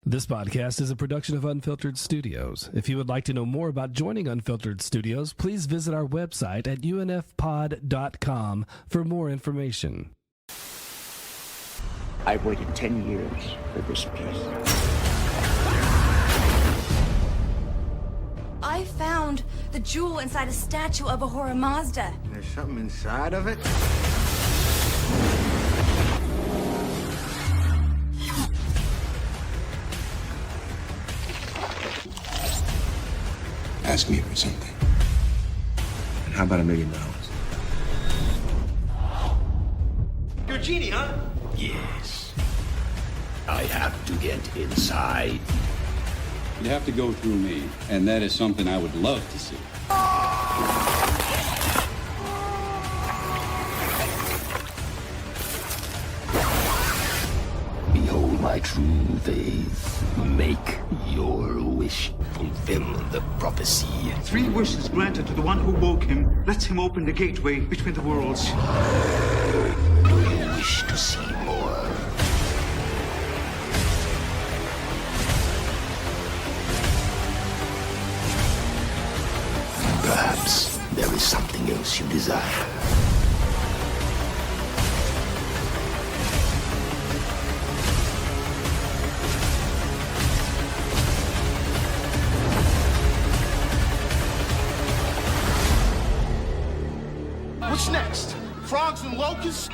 This podcast is a production of Unfiltered Studios. If you would like to know more about joining Unfiltered Studios, please visit our website at unfpod.com for more information. I've waited 10 years for this piece. I found the jewel inside a statue of Ahura Mazda. There's something inside of it? Ask me for something. And how about $1 million? You're a genie, huh? Yes. I have to get inside. You'd have to go through me, and that is something I would love to see. Behold my true faith. Make your wish. Fulfill the prophecy. 3 wishes granted to the one who woke him. Lets him open the gateway between the worlds. Do you wish to see more? Perhaps there is something else you desire. What's next? Frogs and locusts?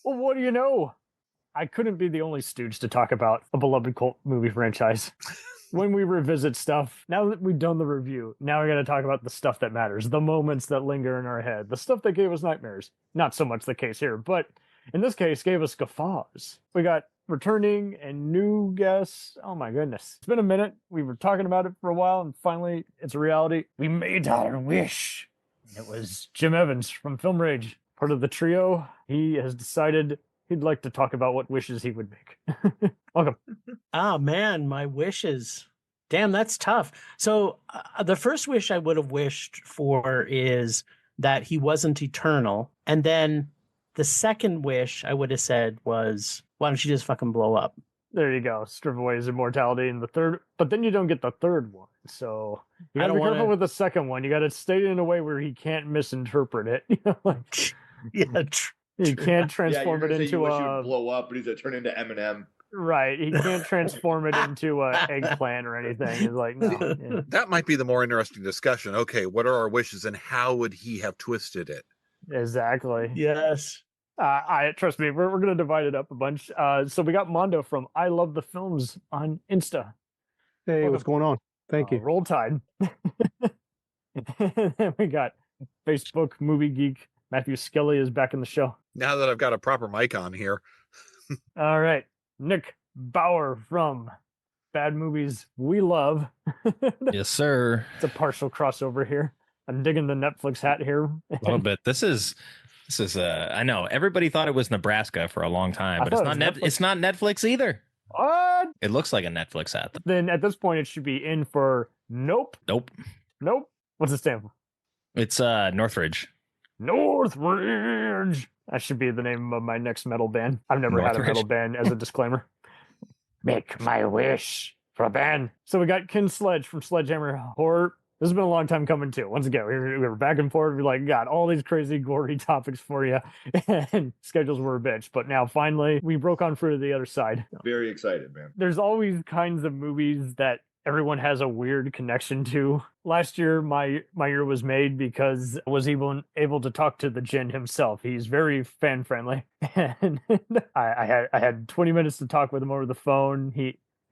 Well, what do you know? I couldn't be the only stooge to talk about a beloved cult movie franchise. When we revisit stuff, now that we've done the review, now we got to talk about the stuff that matters, the moments that linger in our head, the stuff that gave us nightmares. Not so much the case here, but in this case, gave us guffaws. We got returning and new guests. Oh my goodness. It's been a minute. We were talking about it for a while, and finally, it's a reality. We made our wish. It was Jim Evans from Film Rage, part of the trio. He has decided he'd like to talk about what wishes he would make. Welcome. Oh, man, my wishes. Damn, that's tough. So the first wish I would have wished for is that he wasn't eternal. And then the second wish I would have said was, why don't you just fucking blow up? There you go. Strip away his immortality in the third, but then you don't get the third one. So you gotta be careful with the second one. You gotta state it in a way where he can't misinterpret it. You know, like, yeah, you can't transform it into a blow up, but he's gonna turn into Eminem. Right, he can't transform it into an eggplant or anything. It's like, no. Yeah. That might be the more interesting discussion. Okay, what are our wishes and how would he have twisted it? Exactly. Yes. I trust me, we're going to divide it up a bunch. So we got Mondo from I Love the Films on Insta. Hey, what's going on? Thank you. Roll Tide. And then we got Facebook Movie Geek. Matthew Skelly is back in the show. Now that I've got a proper mic on here. All right. Nick Bauer from Bad Movies We Love. Yes, sir. It's a partial crossover here. I'm digging the Netflix hat here. A little bit. This is I know everybody thought it was Nebraska for a long time, but it's not Netflix either. What? It looks like a Netflix hat. Then at this point it should be in for Nope. What's it stand for? It's Northridge. Northridge. That should be the name of my next metal band. I've never had a metal band as a disclaimer. Make my wish for a band. So we got Ken Sledge from Sledgehammer Horror. This has been a long time coming too. Once again, we were back and forth. We got all these crazy gory topics for you, and schedules were a bitch. But now finally, we broke on through to the other side. Very excited, man. There's always kinds of movies that everyone has a weird connection to. Last year, my year was made because I was even able to talk to the Djinn himself. He's very fan friendly, and I had 20 minutes to talk with him over the phone.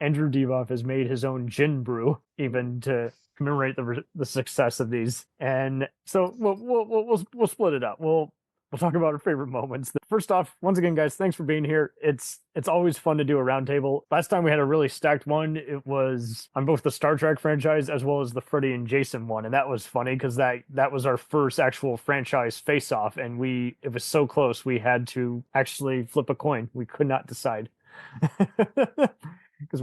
Andrew Devoff has made his own Djinn brew, even to commemorate the success of these. And so we'll split it up. We'll talk about our favorite moments. First off, once again, guys, thanks for being here. It's always fun to do a roundtable. Last time we had a really stacked one. It was on both the Star Trek franchise as well as the Freddy and Jason one, and that was funny because that was our first actual franchise face-off, and it was so close we had to actually flip a coin. We could not decide because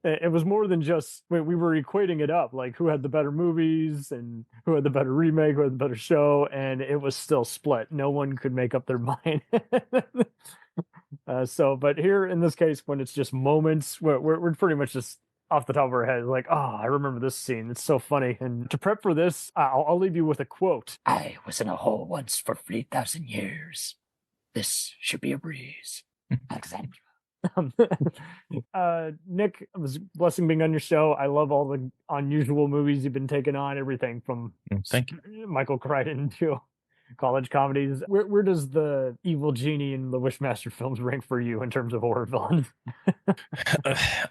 it was more than just we were equating it up, like who had the better movies and who had the better remake, who had the better show, and it was still split. No one could make up their mind. But here in this case, when it's just moments, we're pretty much just off the top of our head, like, oh, I remember this scene. It's so funny. And to prep for this, I'll leave you with a quote. I was in a hole once for 3,000 years. This should be a breeze. Alexandra. Nick, it was a blessing being on your show. I love all the unusual movies you've been taking on, everything from thank you, Michael Crichton to college comedies. Where does the evil genie in the Wishmaster films rank for you in terms of horror villains?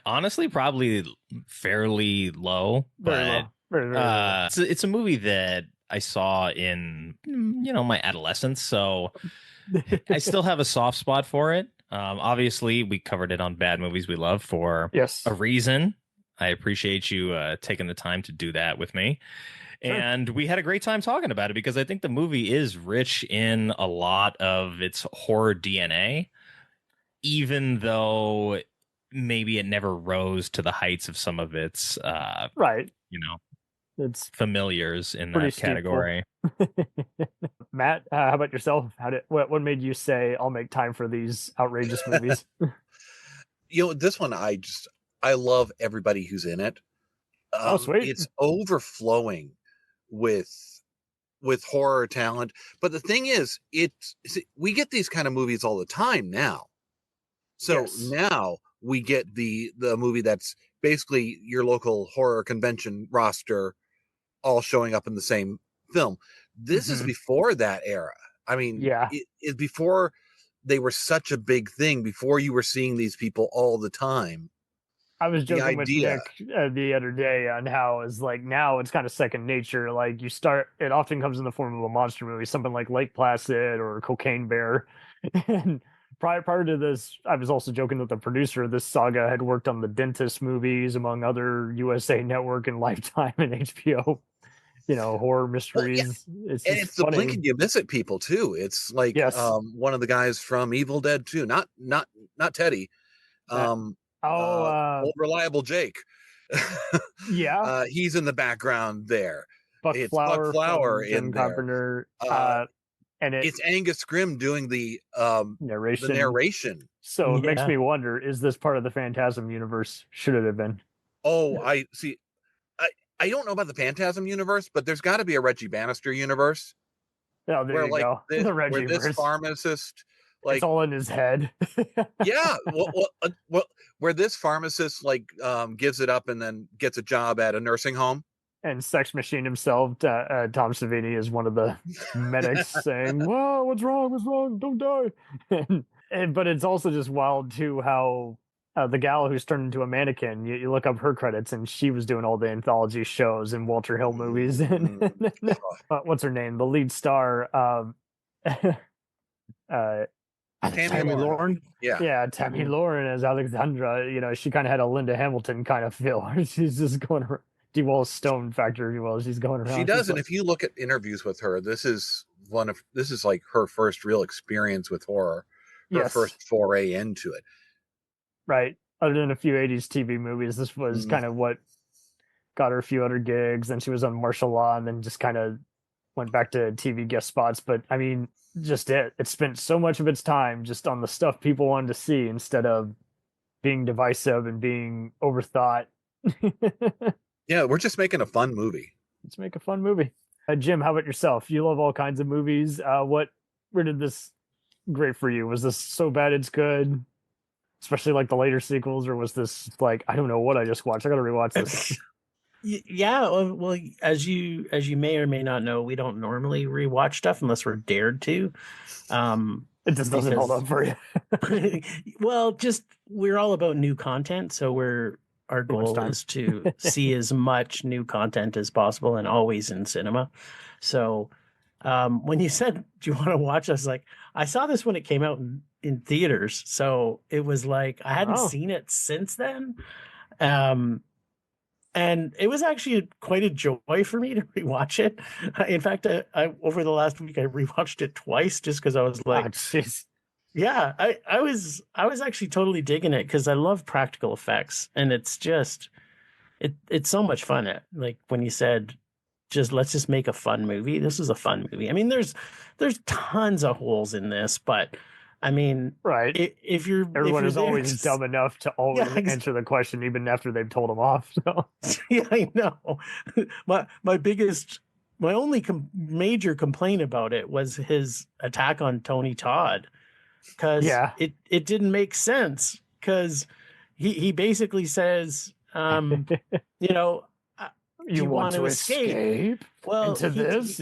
Honestly, probably fairly low. Very low. It's a movie that I saw in my adolescence, so I still have a soft spot for it. Obviously, we covered it on Bad Movies We Love for a reason. I appreciate you taking the time to do that with me. Sure. And we had a great time talking about it because I think the movie is rich in a lot of its horror DNA, even though maybe it never rose to the heights of some of its, it's familiars in that category. Matt, how about yourself? What made you say I'll make time for these outrageous movies? This one I love everybody who's in it. Oh, sweet! It's overflowing with horror talent. But the thing is, we get these kind of movies all the time now. So now we get the movie that's basically your local horror convention roster all showing up in the same film. This is before that era. I mean, it before they were such a big thing, before you were seeing these people all the time. I was joking with Nick the other day on how it's like now it's kind of second nature. Like it often comes in the form of a monster movie, something like Lake Placid or Cocaine Bear. And prior to this, I was also joking that the producer of this saga had worked on the Dentist movies, among other USA Network and Lifetime and HBO. Horror mysteries. Well, it's the blink and you miss it people too. It's like one of the guys from Evil Dead 2, not Teddy. Old Reliable Jake. He's in the background there. Buck Flower in Carpenter. And it's Angus Scrimm doing the narration. So it makes me wonder: is this part of the Phantasm universe? Should it have been? Oh, I see. I don't know about the Phantasm universe, but there's got to be a Reggie Bannister universe. Oh, there you go. The Reggie where this pharmacist, it's all in his head. Where this pharmacist gives it up and then gets a job at a nursing home. And Sex Machine himself, Tom Savini, is one of the medics saying, "Whoa, what's wrong? What's wrong? Don't die." But it's also just wild too how the gal who's turned into a mannequin, you look up her credits and she was doing all the anthology shows and Walter Hill movies. And what's her name? The lead star, Tammy Lauren. Yeah, Tammy Lauren as Alexandra. She kind of had a Linda Hamilton kind of feel. She's just going around. DeWall Stone factor, if you will. She's going around. She does, and if you look at interviews with her, this is like her first real experience with horror, her first foray into it. Right. Other than a few 80s TV movies, this was kind of what got her a few other gigs. Then she was on Martial Law and then just kind of went back to TV guest spots. But I mean, it spent so much of its time just on the stuff people wanted to see instead of being divisive and being overthought. Yeah, we're just making a fun movie. Let's make a fun movie. Jim, how about yourself? You love all kinds of movies. Where did this grade for you? Was this so bad it's good? especially like the later sequels, or was this like, I don't know what I just watched? I got to rewatch this. Yeah, well, as you may or may not know, we don't normally rewatch stuff unless we're dared to. It just doesn't hold up for you. Well, just we're all about new content, so our goal is to see as much new content as possible, and always in cinema. So when you said, do you want to watch, I was like, I saw this when it came out in theaters, so it was like I hadn't seen it since then. And it was actually quite a joy for me to rewatch it. In fact, I over the last week I rewatched it twice just because I was like, yeah, I was actually totally digging it because I love practical effects, and it's just it's so much fun. Like when you said, let's just make a fun movie. This is a fun movie. I mean, there's tons of holes in this, but I mean, right. Everyone is always dumb enough to always answer the question, even after they've told them off. So. Yeah, I know. My only major complaint about it was his attack on Tony Todd, because it didn't make sense. Because he basically says, you know, you want to escape? Well, into this,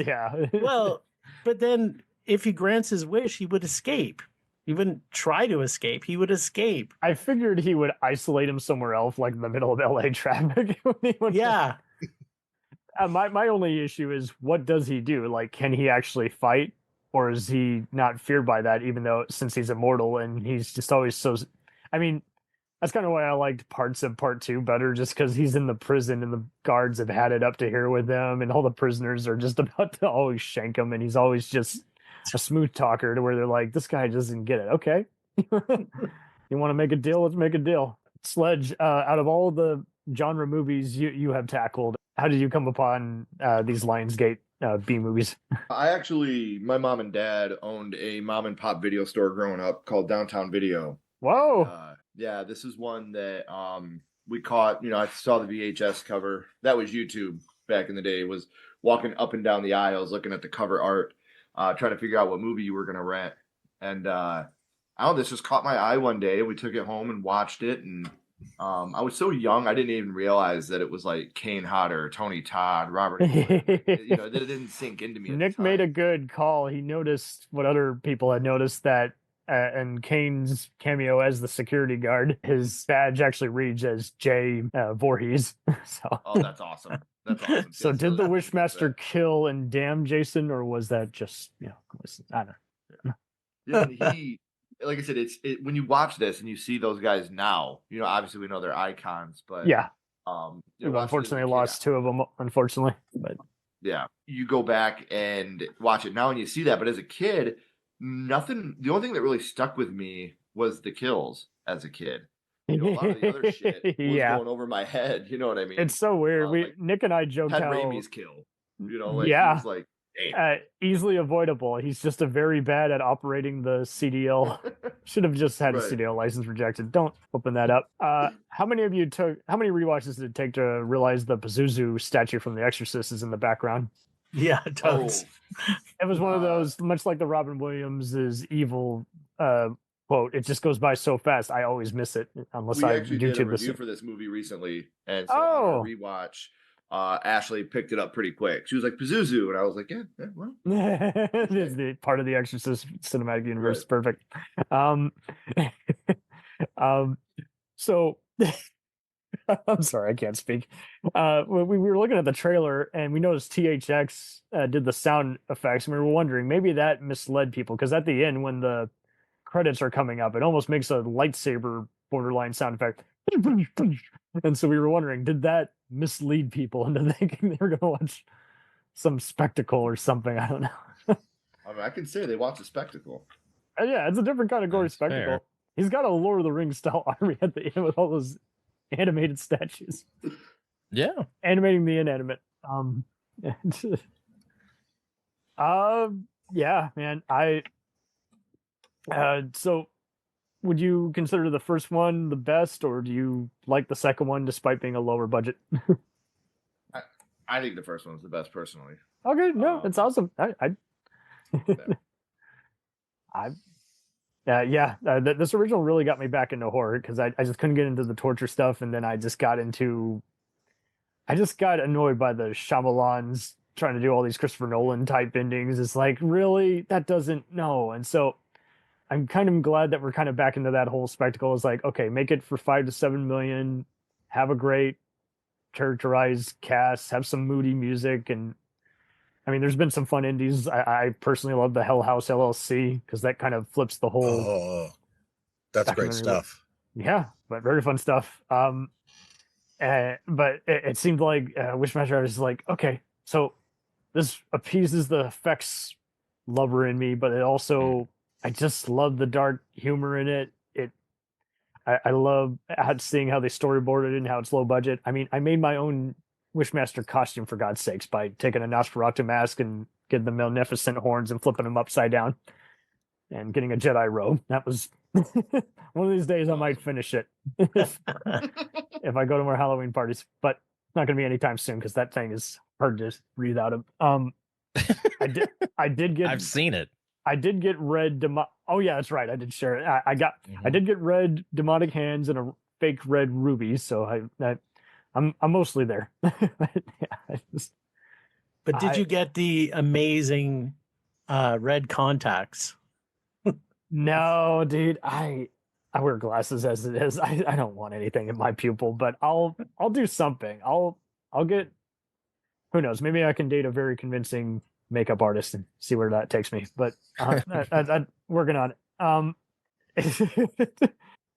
well, but then if he grants his wish, he would escape. He wouldn't try to escape. He would escape. I figured he would isolate him somewhere else, like in the middle of LA traffic. Yeah. My only issue is, what does he do? Like, can he actually fight? Or is he not feared by that, even though, since he's immortal and he's just always so... I mean, that's kind of why I liked parts of part 2 better, just because he's in the prison and the guards have had it up to here with him, and all the prisoners are just about to always shank him, and he's always just a smooth talker to where they're like, this guy doesn't get it. Okay. You want to make a deal? Let's make a deal. Sledge, out of all the genre movies you have tackled, how did you come upon these Lionsgate B movies? My mom and dad owned a mom and pop video store growing up called Downtown Video. Whoa. Yeah, this is one that we caught. I saw the VHS cover. That was YouTube back in the day, was walking up and down the aisles looking at the cover art, trying to figure out what movie you were going to rent. And this just caught my eye one day. We took it home and watched it. And I was so young, I didn't even realize that it was like Kane Hodder, Tony Todd, Robert. That it didn't sink into me. Nick made a good call. He noticed what other people had noticed, that and Kane's cameo as the security guard, his badge actually reads as J. Voorhees. So. Oh, that's awesome. That's awesome. So did the Wishmaster kill and damn Jason, or was that just, I don't know. Yeah, like I said, when you watch this and you see those guys now, obviously we know they're icons, but we've unfortunately lost two of them, unfortunately. But yeah, you go back and watch it now and you see that, but as a kid, the only thing that really stuck with me was the kills as a kid. A lot of the other shit was going over my head. You know what I mean? It's so weird. Nick and I joked had how Raimi's kill. He was like, easily avoidable. He's just very bad at operating the CDL. Should have just had a CDL license rejected. Don't open that up. How many rewatches did it take to realize the Pazuzu statue from The Exorcist is in the background? Yeah, it does. It was one of those, much like the Robin Williams' evil quote. It just goes by so fast. I always miss it unless I actually did a review for this movie recently, and so on our rewatch, Ashley picked it up pretty quick. She was like, Pazuzu, and I was like, yeah, well, it's the part of the Exorcist cinematic universe. Perfect. So I'm sorry, I can't speak. We were looking at the trailer and we noticed THX did the sound effects, and we were wondering maybe that misled people, because at the end when the credits are coming up, it almost makes a lightsaber borderline sound effect. And so we were wondering, did that mislead people into thinking they were going to watch some spectacle or something? I don't know. I can say they watch a spectacle. Yeah, it's a different kind of gory spectacle. Fair. He's got a Lord of the Rings style army at the end with all those animated statues. Yeah. Animating the inanimate. Yeah, man. So would you consider the first one the best, or do you like the second one despite being a lower budget? I think the first one's the best, personally. Okay, no, it's awesome. This original really got me back into horror because I just couldn't get into the torture stuff, and then I just got annoyed by the Shyamalans trying to do all these Christopher Nolan type endings. It's like, really? That doesn't, no. And so I'm kind of glad that we're kind of back into that whole spectacle. It's like, okay, make it for 5 to 7 million, have a great characterized cast, have some moody music. And I mean, there's been some fun indies. I personally love the Hell House LLC because that kind of flips the whole. Oh, that's great stuff. Yeah, but very fun stuff. But it seemed like Wishmaster was like, okay, so this appeases the effects lover in me, but it also, I just love the dark humor in it. I love seeing how they storyboarded it and how it's low budget. I mean, I made my own Wishmaster costume, for God's sakes, by taking a Nosferatu mask and getting the Maleficent horns and flipping them upside down and getting a Jedi robe. That was one of these days I might finish it if I go to more Halloween parties, but it's not going to be anytime soon because that thing is hard to breathe out of. I did get. I've seen it. I did get red. Oh yeah, that's right. I did share it. I did get red demonic hands and a fake red ruby. So I'm mostly there. But did you get the amazing red contacts? No, dude. I wear glasses as it is. I don't want anything in my pupil, but I'll do something. I'll get. Who knows? Maybe I can date a very convincing makeup artist and see where that takes me. But I'm working on it.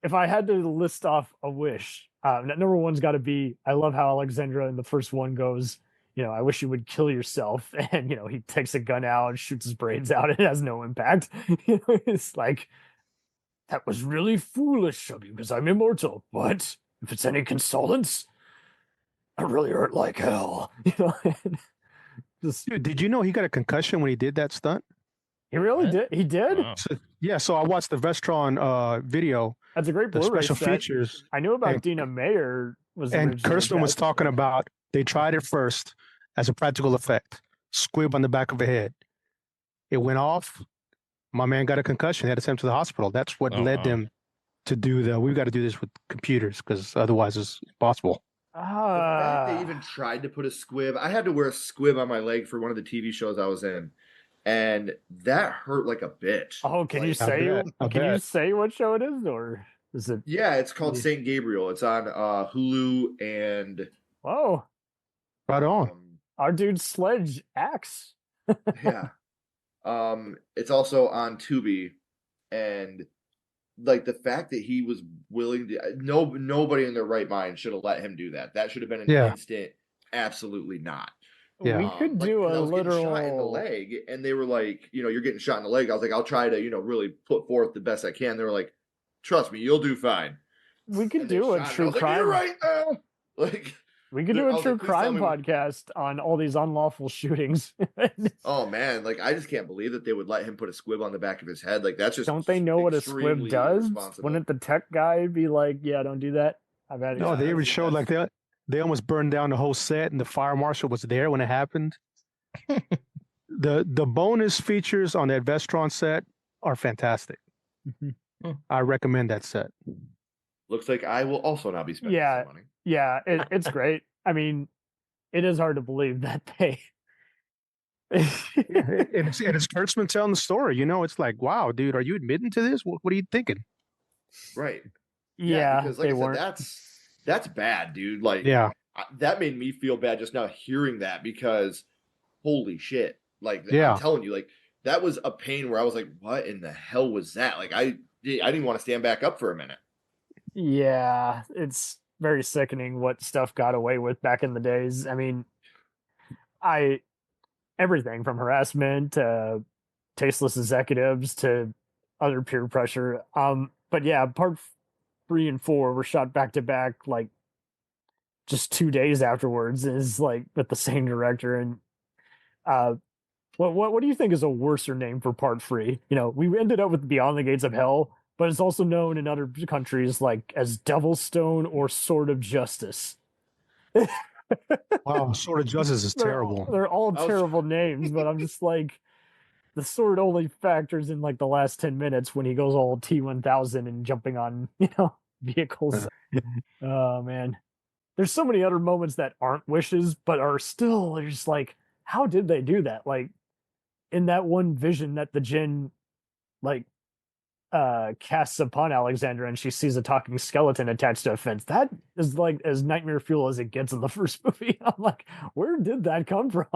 If I had to list off a wish, number one's got to be, I love how Alexandra in the first one goes, I wish you would kill yourself. And, he takes a gun out and shoots his brains out. It has no impact. It's like, that was really foolish of you because I'm immortal. But if it's any consolence, I really hurt like hell. Dude, did you know he got a concussion when he did that stunt? He really did? He did? Wow. So I watched the Vestron video. That's a great Blu-ray special set. Features. I knew about Dina Mayer. And Kirsten was talking about, they tried it first as a practical effect. Squib on the back of the head. It went off. My man got a concussion. They had to send him to the hospital. That's what led them to do we've got to do this with computers because otherwise it's impossible. The fact they even tried to put a squib. I had to wear a squib on my leg for one of the TV shows I was in, and that hurt like a bitch. Oh, can you say? Can you say what show it is, or is it? Yeah, it's called Saint Gabriel. It's on Hulu and. Whoa! Right on. Our dude Sledge acts. Yeah. It's also on Tubi, and. Like the fact that he was willing to nobody in their right mind should have let him do that. That should have been an instant. Absolutely not. Yeah. We could do a literal shot in the leg, and they were like, you're getting shot in the leg. I was like, I'll try to, really put forth the best I can. They were like, trust me, you'll do fine. We could do a true crime. You're right now. Like we could do a true crime podcast on all these unlawful shootings. Oh man, like I just can't believe that they would let him put a squib on the back of his head. Like that's just don't they know what a squib does? Wouldn't the tech guy be like, yeah, don't do that? I've had it. No, they even showed like they almost burned down the whole set, and the fire marshal was there when it happened. The bonus features on that Vestron set are fantastic. I recommend that set. Looks like I will also not be spending some money. Yeah, it's great. I mean, it is hard to believe that they. And it's Kurtzman telling the story. It's like, wow, dude, are you admitting to this? What are you thinking? Right. Yeah, because like I said, that's bad, dude. Like, that made me feel bad just now hearing that because, holy shit! Like, I'm telling you, like that was a pain where I was like, what in the hell was that? Like, I didn't want to stand back up for a minute. Yeah, it's very sickening what stuff got away with back in the days. I mean, everything from harassment to tasteless executives to other peer pressure. But yeah, part 3 and 4 were shot back to back, like just 2 days afterwards. Is like with the same director. And what do you think is a worser name for part 3? We ended up with Beyond the Gates of Hell. But it's also known in other countries like as Devil's Stone or Sword of Justice. Wow, Sword of Justice is terrible. They're all terrible names, but I'm just like, the sword only factors in like the last 10 minutes when he goes all T-1000 and jumping on, vehicles. Oh man. There's so many other moments that aren't wishes, but are still just like, how did they do that? Like in that one vision that the Djinn casts upon Alexandra and she sees a talking skeleton attached to a fence. That is like as nightmare fuel as it gets in the first movie. I'm like, where did that come from?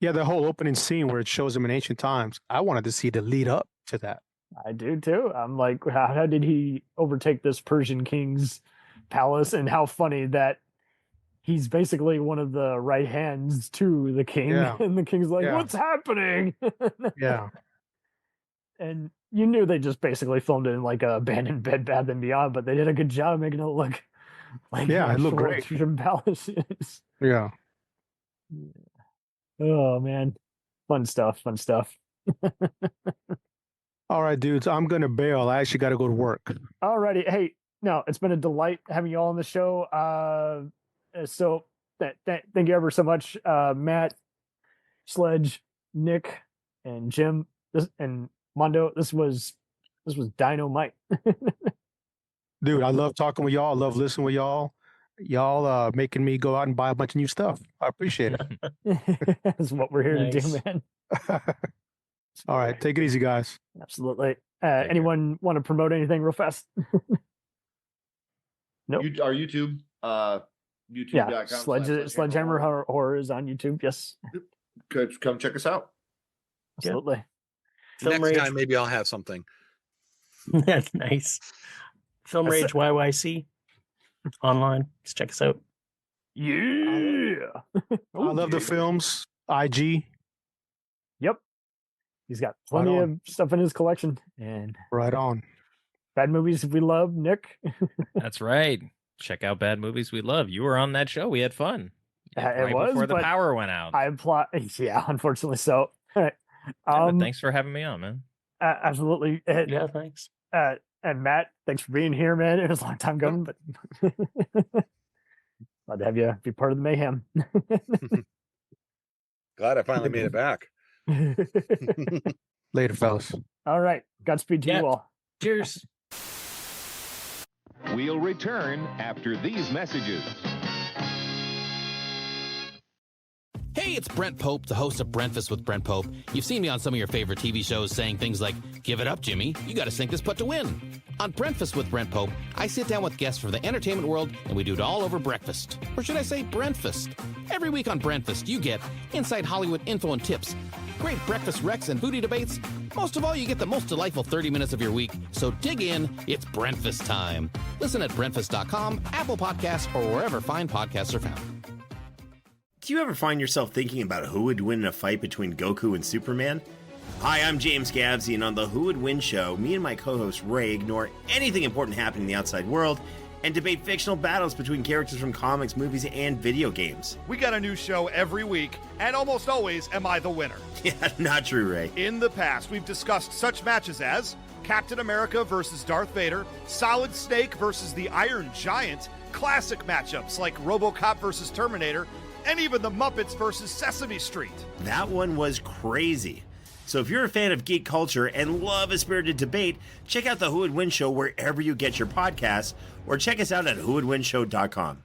Yeah, the whole opening scene where it shows him in ancient times. I wanted to see the lead up to that. I do too. I'm like, how did he overtake this Persian king's palace? And how funny that he's basically one of the right hands to the king. Yeah. And the king's like, what's happening? Yeah. And you knew they just basically filmed it in like a abandoned Bed Bath & Beyond, but they did a good job making it look like it looked great. Persian palaces. Yeah. Oh man, fun stuff. All right, dudes, I'm gonna bail. I actually got to go to work. Alrighty, hey, no, it's been a delight having you all on the show. So thank you ever so much, Matt, Sledge, Nick, and Jim, and Mondo. This was dynamite. Dude, I love talking with y'all. I love listening with y'all. Y'all making me go out and buy a bunch of new stuff. I appreciate it. That's what we're here to do, man. All right, take it easy, guys. Absolutely. Anyone want to promote anything real fast? Nope. Our YouTube, YouTube.com. Yeah, Sledgehammer Horror is on YouTube. Yes. Come check us out. Absolutely. Next time, maybe I'll have something. That's nice. Film Rage YYC online. Just check us out. Yeah. I love the films. IG. Yep. He's got plenty of stuff in his collection. And right on. Bad Movies We Love, Nick. That's right. Check out Bad Movies We Love. You were on that show. We had fun. It was before the power went out. Yeah, unfortunately so. All right. But thanks for having me on, man. Absolutely. Yeah, thanks. And Matt, thanks for being here, man. It was a long time coming, but glad to have you be part of the mayhem. Glad I finally made it back. Later, fellas. All right. Godspeed to you all. Cheers. We'll return after these messages. Hey, it's Brent Pope, the host of Breakfast with Brent Pope. You've seen me on some of your favorite TV shows saying things like, "Give it up, Jimmy. You got to sink this putt to win." On Breakfast with Brent Pope, I sit down with guests from the entertainment world, and we do it all over breakfast. Or should I say Brentfast? Every week on Brentfast, you get inside Hollywood info and tips, great breakfast recs and foodie debates. Most of all, you get the most delightful 30 minutes of your week. So dig in. It's Brentfast time. Listen at Brentfast.com, Apple Podcasts, or wherever fine podcasts are found. Do you ever find yourself thinking about who would win in a fight between Goku and Superman? Hi, I'm James Gavsey, and on the Who Would Win show, me and my co-host Ray ignore anything important happening in the outside world and debate fictional battles between characters from comics, movies, and video games. We got a new show every week, and almost always am I the winner. Yeah, not true, Ray. In the past, we've discussed such matches as Captain America versus Darth Vader, Solid Snake versus the Iron Giant, classic matchups like RoboCop versus Terminator, and even the Muppets versus Sesame Street. That one was crazy. So if you're a fan of geek culture and love a spirited debate, check out the Who Would Win show wherever you get your podcasts, or check us out at whowouldwinshow.com.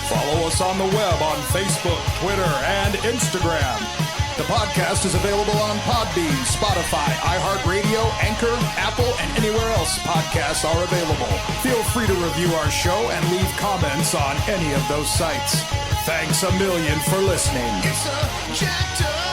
Follow us on the web on Facebook, Twitter, and Instagram. The podcast is available on Podbean, Spotify, iHeartRadio, Anchor, Apple, and anywhere else podcasts are available. Feel free to review our show and leave comments on any of those sites. Thanks a million for listening. It's a jacked up